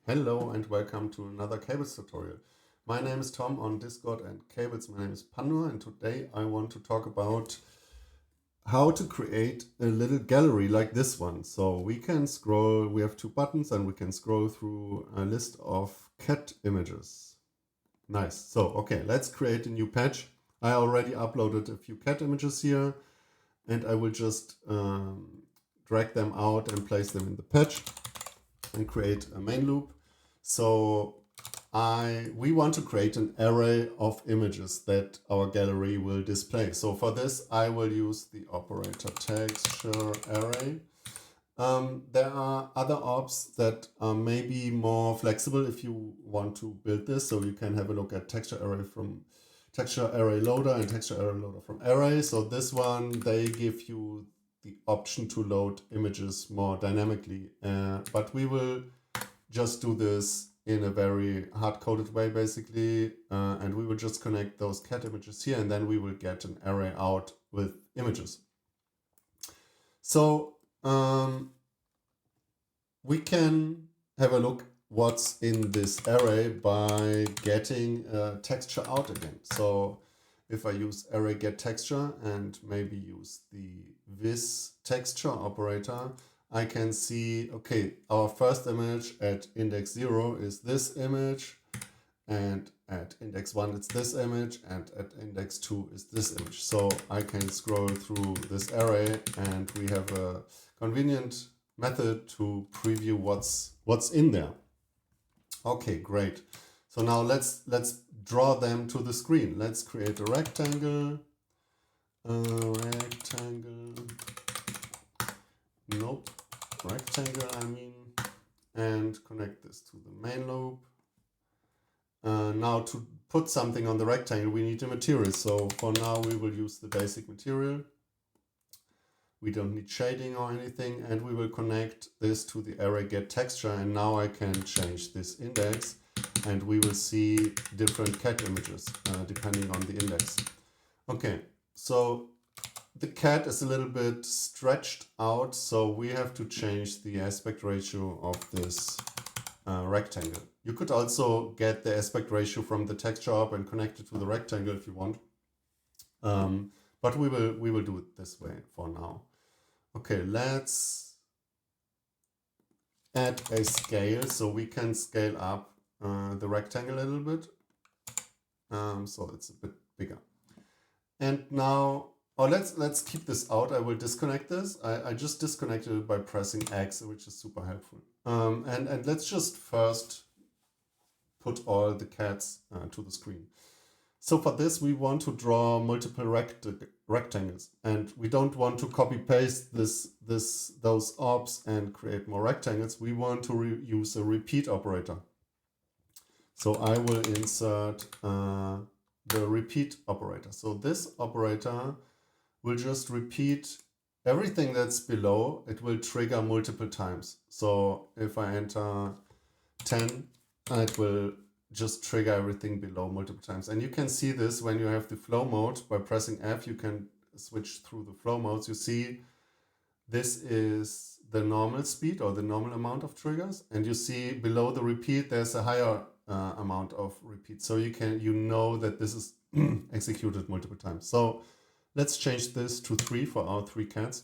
Hello and welcome to another cables tutorial. My name is Tom on Discord and cables. My name is Panur, and today I want to talk about how to create a little gallery like this one. So we can scroll, we have two buttons and we can scroll through a list of cat images. Nice. So, okay, let's create a new patch. I already uploaded a few cat images here and I will just drag them out and place them in the patch and create a main loop. So we want to create an array of images that our gallery will display. So for this, I will use the operator texture array. There are other ops that are maybe more flexible if you want to build this. So you can have a look at texture array from texture array loader and texture array loader from array. So this one, they give you the option to load images more dynamically. But we will just do this in a very hard-coded way, basically. And we will just connect those cat images here, and then we will get an array out with images. So we can have a look what's in this array by getting a texture out again. So if I use array get texture and maybe use the this texture operator, I can see, okay, our first image at index 0 is this image, and at index 1 it's this image, and at index 2 is this image. So I can scroll through this array and we have a convenient method to preview what's in there. Okay, great. So now let's draw them to the screen. Let's create a rectangle. Nope, rectangle I mean, and connect this to the main loop. Now to put something on the rectangle we need a material. So for now we will use the basic material. We don't need shading or anything, and we will connect this to the array get texture, and now I can change this index and we will see different cat images depending on the index. Okay, so the cat is a little bit stretched out, so we have to change the aspect ratio of this rectangle. You could also get the aspect ratio from the texture up and connect it to the rectangle if you want. But we will do it this way for now. Okay, let's add a scale so we can scale up the rectangle a little bit. So it's a bit bigger. And now, let's keep this out. I will disconnect this. I just disconnected it by pressing X, which is super helpful. And let's just first put all the cats to the screen. So for this, we want to draw multiple rectangles, and we don't want to copy paste those ops and create more rectangles. We want to use a repeat operator. So I will insert the repeat operator. So this operator will just repeat everything that's below. It will trigger multiple times. So if I enter 10, it will just trigger everything below multiple times. And you can see this when you have the flow mode. By pressing F, you can switch through the flow modes. You see this is the normal speed or the normal amount of triggers. And you see below the repeat, there's a higher amount of repeats. So you know that this is executed multiple times. So let's change this to 3 for our 3 cats.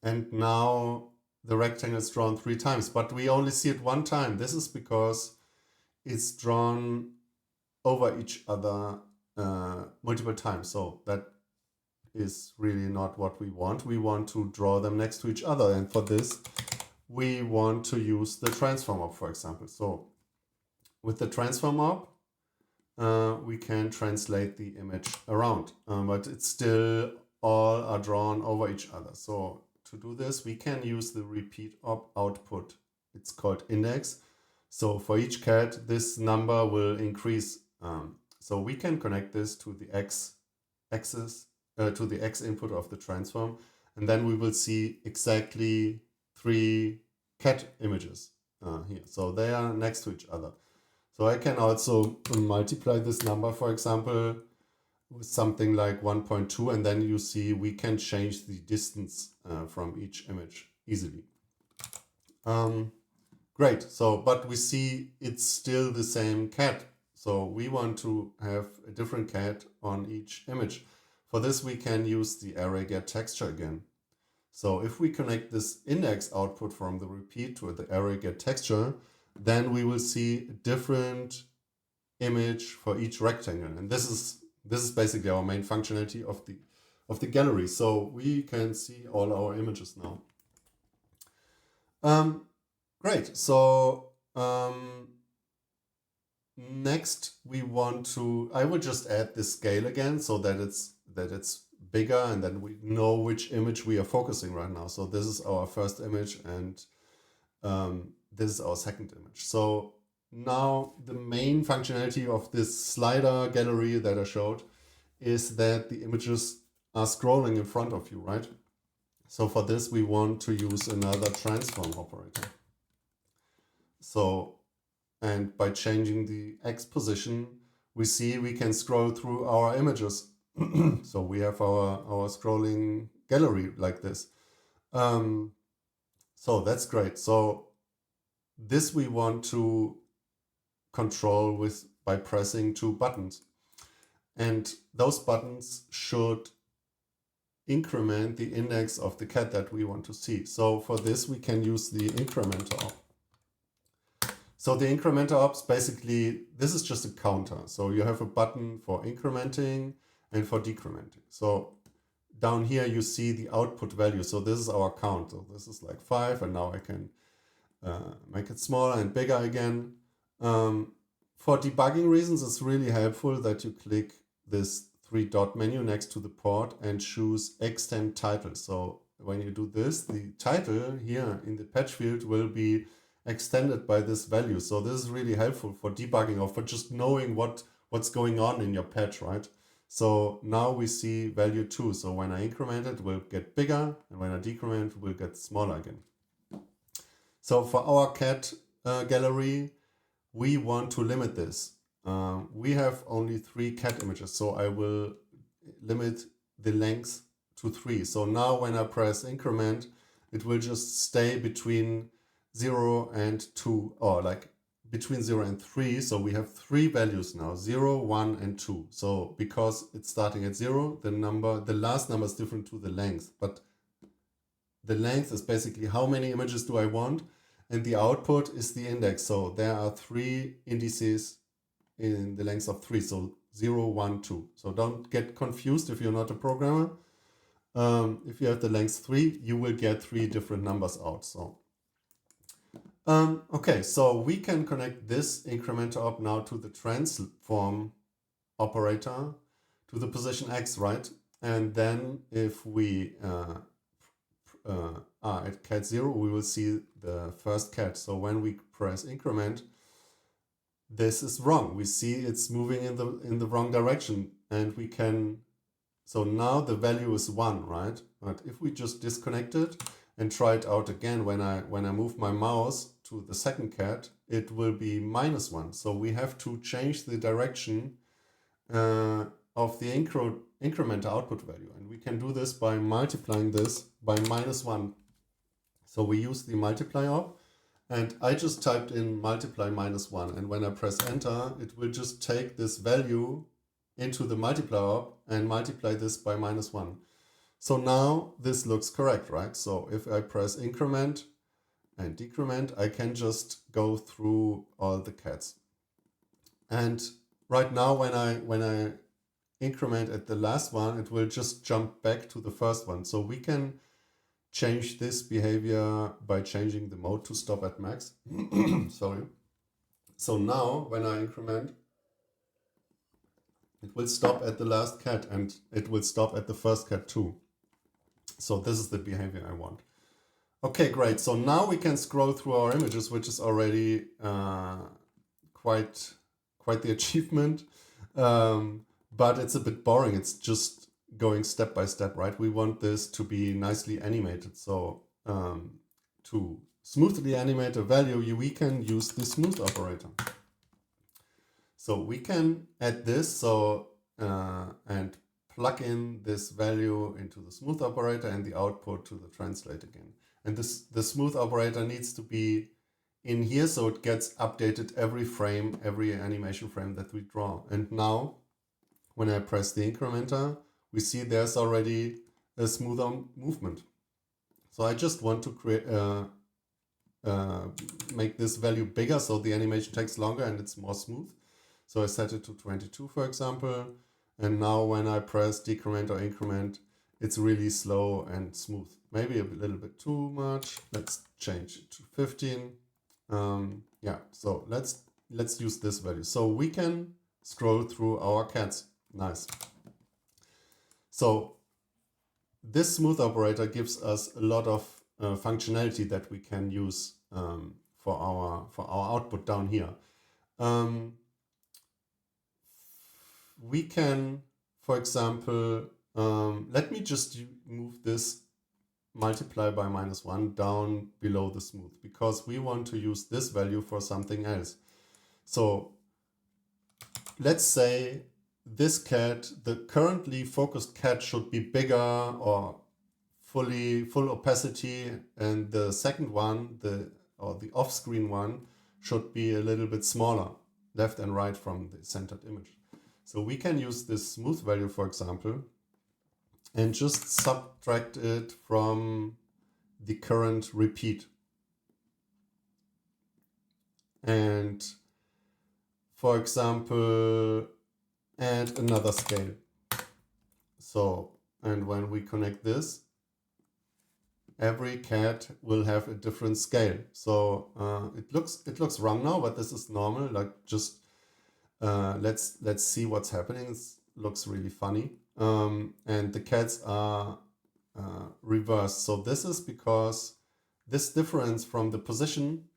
And now the rectangle is drawn 3 times, but we only see it 1 time. This is because it's drawn over each other multiple times. So that is really not what we want. We want to draw them next to each other. And for this, we want to use the transform op, for example. So with the transform op, we can translate the image around, but it's still all are drawn over each other. So to do this, we can use the repeat op output. It's called index. So for each cat, this number will increase. So we can connect this to the x-axis, to the x input of the transform, and then we will see exactly 3 cat images here. So they are next to each other. So I can also multiply this number, for example, with something like 1.2, and then you see we can change the distance from each image easily. Great. So, but we see it's still the same cat. So we want to have a different cat on each image. For this, we can use the array get texture again. So if we connect this index output from the repeat to the array get texture, then we will see a different image for each rectangle. And this is basically our main functionality of the gallery. So we can see all our images now. Great. So next we want to, I will just add this scale again so that it's bigger and then we know which image we are focusing right now. So this is our first image and this is our second image. So now the main functionality of this slider gallery that I showed is that the images are scrolling in front of you, right? So for this, we want to use another transform operator. So, and by changing the X position, we see we can scroll through our images. So we have our scrolling gallery like this. So that's great. So this we want to control by pressing 2 buttons. And those buttons should increment the index of the cat that we want to see. So for this, we can use the incrementer op. So the incrementer ops, basically, this is just a counter. So you have a button for incrementing and for decrementing. So down here, you see the output value. So this is our count. So this is like 5, and now I can make it smaller and bigger again. For debugging reasons, it's really helpful that you click this 3-dot menu next to the port and choose extend title. So when you do this, the title here in the patch field will be extended by this value. So this is really helpful for debugging or for just knowing what's going on in your patch, right? So now we see value 2. So when I increment it, will get bigger, and when I decrement, it will get smaller again. So for our cat gallery, we want to limit this. We have only 3 cat images, so I will limit the length to 3. So now when I press increment, it will just stay between 0 and 2, or like between 0 and 3. So we have 3 values now, 0, 1, and 2. So because it's starting at 0, the last number is different to the length. But the length is basically how many images do I want, and the output is the index. So there are 3 indices in the length of 3. So 0, 1, 2. So don't get confused if you're not a programmer. If you have the length 3, you will get 3 different numbers out. So okay, so we can connect this incrementer op now to the transform operator to the position X, right? And then if we are at cat 0, we will see the first cat. So when we press increment, this is wrong. We see it's moving in the wrong direction, and we can, so now the value is 1, right? But if we just disconnect it and try it out again, when I move my mouse to the second cat, it will be -1. So we have to change the direction of the incrementer output value. And we can do this by multiplying this by -1. So we use the multiply op, and I just typed in multiply -1. And when I press enter, it will just take this value into the multiply op and multiply this by -1. So now this looks correct, right? So if I press increment and decrement, I can just go through all the cats. And right now, when I increment at the last one, it will just jump back to the first one. So we can change this behavior by changing the mode to stop at max. Sorry. So now when I increment, it will stop at the last cat, and it will stop at the first cat too. So this is the behavior I want. Okay, great. So now we can scroll through our images, which is already quite the achievement. But it's a bit boring. It's just going step by step, right? We want this to be nicely animated. So to smoothly animate a value, we can use the smooth operator. So we can add this and plug in this value into the smooth operator and the output to the translate again. And the smooth operator needs to be in here, so it gets updated every frame, every animation frame that we draw. And now when I press the incrementer, we see there's already a smoother movement. So I just want to create make this value bigger so the animation takes longer and it's more smooth. So I set it to 22, for example. And now when I press decrement or increment, it's really slow and smooth. Maybe a little bit too much. Let's change it to 15. Yeah, so let's use this value. So we can scroll through our cats. Nice. So this smooth operator gives us a lot of functionality that we can use for our output down here. We can, for example, let me just move this multiply by -1 down below the smooth, because we want to use this value for something else. So let's say this cat, the currently focused cat, should be bigger or full opacity, and the second one, the off-screen one, should be a little bit smaller, left and right from the centered image. So we can use this smooth value, for example, and just subtract it from the current repeat. And for example, add another scale. So, and when we connect this, every cat will have a different scale. So it looks wrong now, but this is normal. Like, just let's see what's happening. It looks really funny. And the cats are reversed. So this is because this difference from the position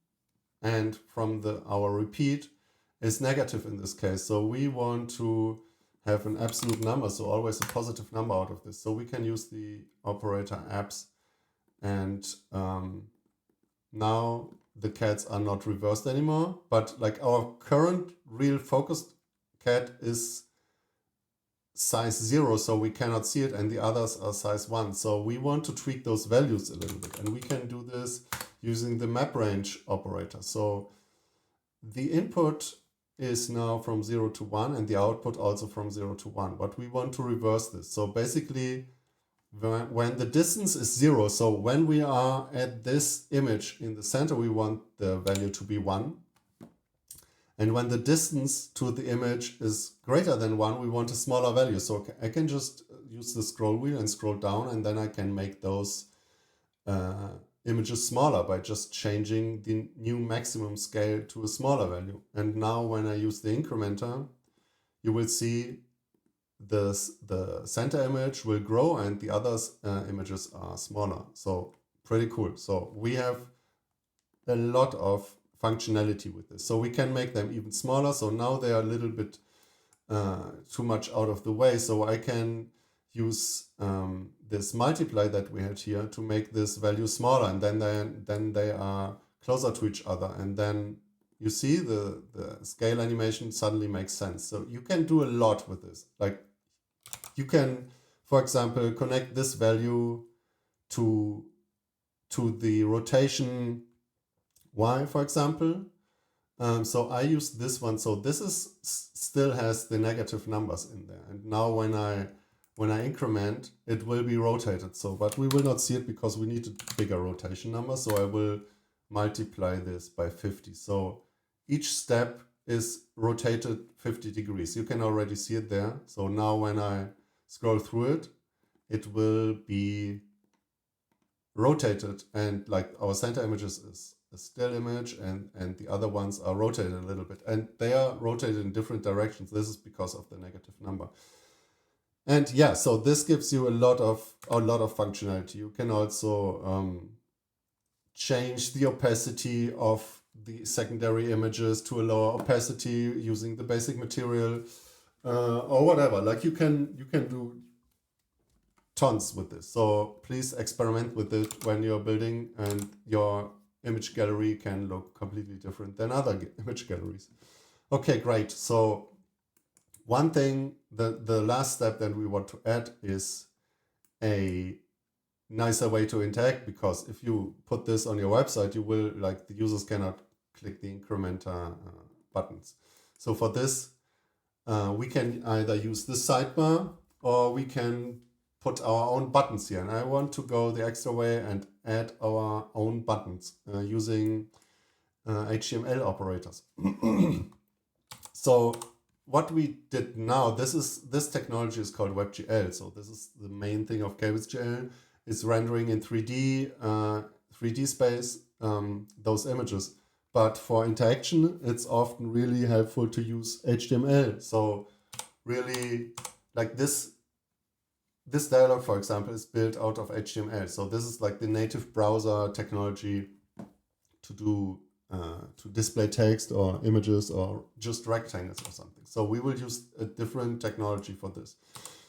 and from our repeat is negative in this case. So we want to have an absolute number, so always a positive number out of this. So we can use the operator abs, and now the cats are not reversed anymore, but like our current real focused cat is size 0, so we cannot see it, and the others are size 1. So we want to tweak those values a little bit, and we can do this using the map range operator. So the input is now from 0 to 1, and the output also from 0 to 1, but we want to reverse this. So basically, when the distance is 0, so when we are at this image in the center, we want the value to be 1. And when the distance to the image is greater than 1, we want a smaller value. So I can just use the scroll wheel and scroll down, and then I can make those images smaller by just changing the new maximum scale to a smaller value. And now when I use the incrementer, you will see the center image will grow and the other images are smaller. So pretty cool. So we have a lot of functionality with this. So we can make them even smaller. So now they are a little bit too much out of the way. So I can use this multiply that we had here to make this value smaller, and then they are closer to each other, and then you see the scale animation suddenly makes sense. So you can do a lot with this. Like, you can, for example, connect this value to the rotation Y, for example. So I use this one. So this is still has the negative numbers in there, and now when I increment, it will be rotated. So, but we will not see it because we need a bigger rotation number. So I will multiply this by 50. So each step is rotated 50 degrees. You can already see it there. So now when I scroll through it, it will be rotated, and like our center images is a still image, and the other ones are rotated a little bit, and they are rotated in different directions. This is because of the negative number. And yeah, so this gives you a lot of functionality. You can also change the opacity of the secondary images to a lower opacity using the basic material, or whatever. Like, you can do tons with this. So please experiment with it when you're building, and your image gallery can look completely different than other image galleries. Okay, great. So one thing, the last step that we want to add is a nicer way to interact, because if you put this on your website, you will, like, the users cannot click the incrementer buttons. So for this, we can either use this sidebar or we can put our own buttons here. And I want to go the extra way and add our own buttons using HTML operators. So what we did now, this technology is called WebGL. So this is the main thing of cables.gl. It's rendering in 3D space those images. But for interaction, it's often really helpful to use HTML. So really, like this dialog, for example, is built out of HTML. So this is like the native browser technology to do to display text or images or just rectangles or something. So we will use a different technology for this.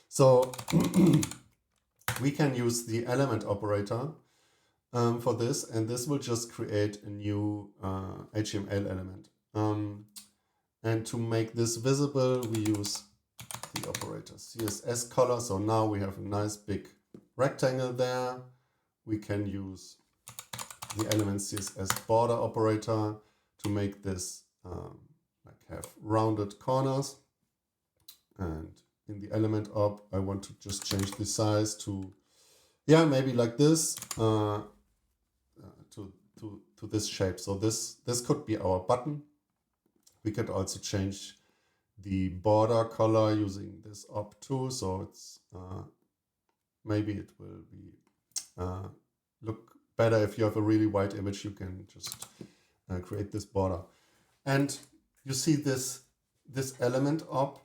So we can use the element operator for this, and this will just create a new HTML element. And to make this visible, we use the operator CSS color. So now we have a nice big rectangle there. We can use the element CSS border operator to make this like have rounded corners. And in the element op, I want to just change the size to, yeah, maybe like this, to this shape. So this could be our button. We could also change the border color using this op too. So it's maybe it will be look better if you have a really wide image. You can just create this border. And you see this element op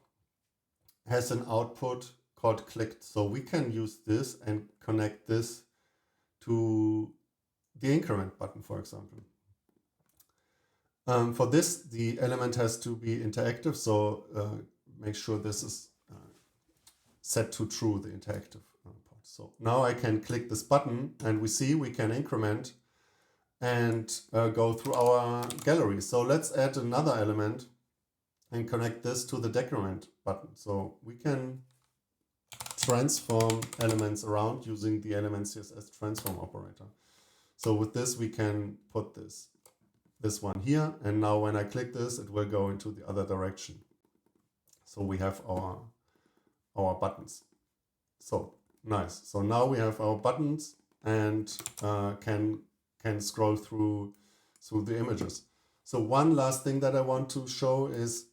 has an output called clicked. So we can use this and connect this to the increment button, for example. For this, the element has to be interactive. So make sure this is set to true, the interactive part. So now I can click this button and we see we can increment and go through our gallery. So let's add another element and connect this to the decrement button. So we can transform elements around using the element CSS transform operator. So with this, we can put this one here. And now when I click this, it will go into the other direction. So we have our buttons. So nice. So now we have our buttons and can scroll through the images. So one last thing that I want to show is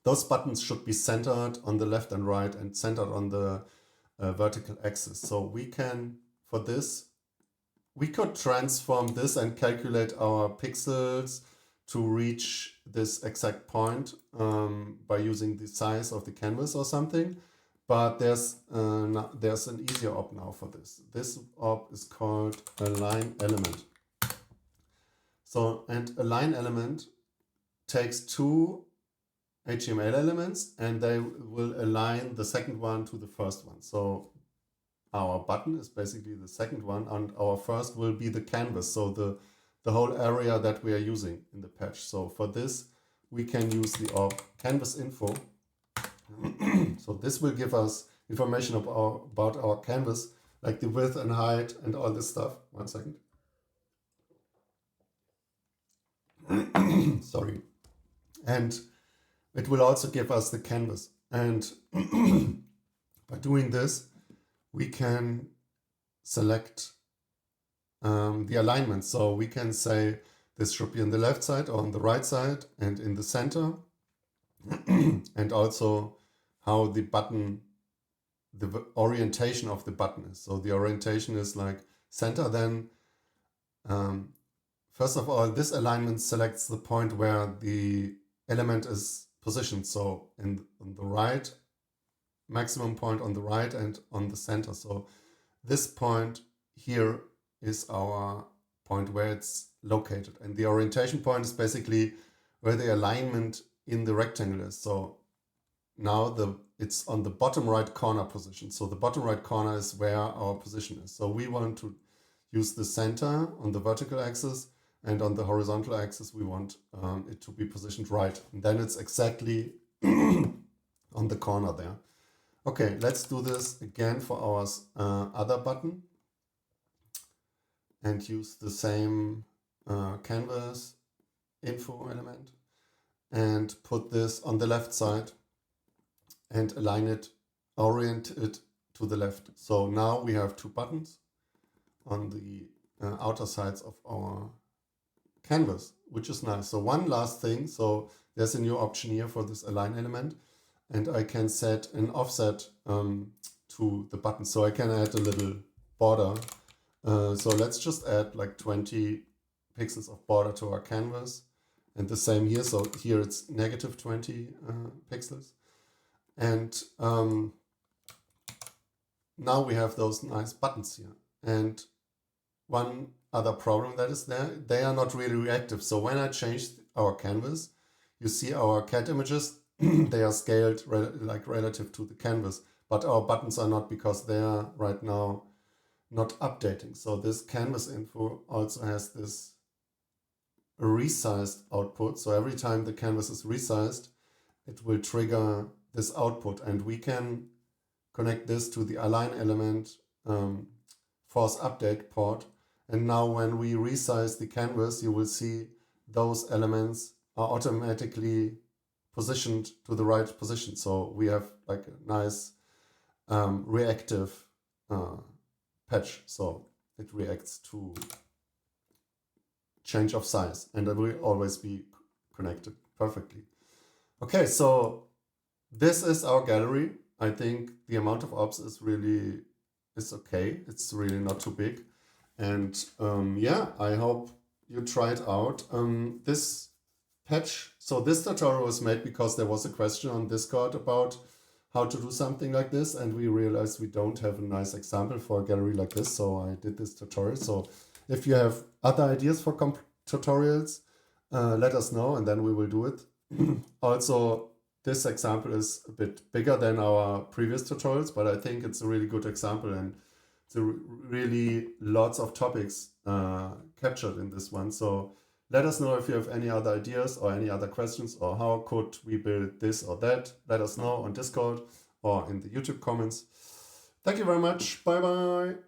those buttons should be centered on the left and right and centered on the vertical axis. So we can, for this, we could transform this and calculate our pixels to reach this exact point by using the size of the canvas or something. But there's an easier op now for this. This op is called align element. So, and align element takes two HTML elements and they will align the second one to the first one. So our button is basically the second one and our first will be the canvas. So the whole area that we are using in the patch. So for this, we can use the op canvas info. So this will give us information about our canvas, like the width and height and all this stuff. 1 second. Sorry. And it will also give us the canvas. And by doing this, we can select the alignment. So we can say this should be on the left side or on the right side and in the center. And also how the button, the orientation of the button is. So the orientation is like center. Then first of all, this alignment selects the point where the element is positioned. So on the right, maximum point on the right and on the center. So this point here is our point where it's located. And the orientation point is basically where the alignment in the rectangle is. So now it's on the bottom right corner position. So the bottom right corner is where our position is. So we want to use the center on the vertical axis, and on the horizontal axis we want it to be positioned right. And then it's exactly on the corner there. Okay, let's do this again for our other button and use the same canvas info element and put this on the left side and align it, orient it to the left. So now we have two buttons on the outer sides of our canvas, which is nice. So one last thing, so there's a new option here for this align element, and I can set an offset to the button. So I can add a little border. So let's just add like 20 pixels of border to our canvas, and the same here. So here it's negative 20 pixels. And now we have those nice buttons here. And one other problem that is there, they are not really reactive. So when I change our canvas, you see our cat images, they are scaled relative to the canvas, but our buttons are not, because they are right now not updating. So this canvas info also has this resized output. So every time the canvas is resized, it will trigger this output, and we can connect this to the align element force update port. And now when we resize the canvas, you will see those elements are automatically positioned to the right position. So we have like a nice reactive patch. So it reacts to change of size, and it will always be connected perfectly. Okay, so this is our gallery. I think the amount of ops is okay. It's really not too big. And yeah, I hope you try it out. This patch, so this tutorial was made because there was a question on Discord about how to do something like this, and we realized we don't have a nice example for a gallery like this, so I did this tutorial. So if you have other ideas for tutorials, let us know, and then we will do it. Also, this example is a bit bigger than our previous tutorials, but I think it's a really good example, and it's really lots of topics captured in this one. So let us know if you have any other ideas or any other questions, or how could we build this or that. Let us know on Discord or in the YouTube comments. Thank you very much. Bye bye.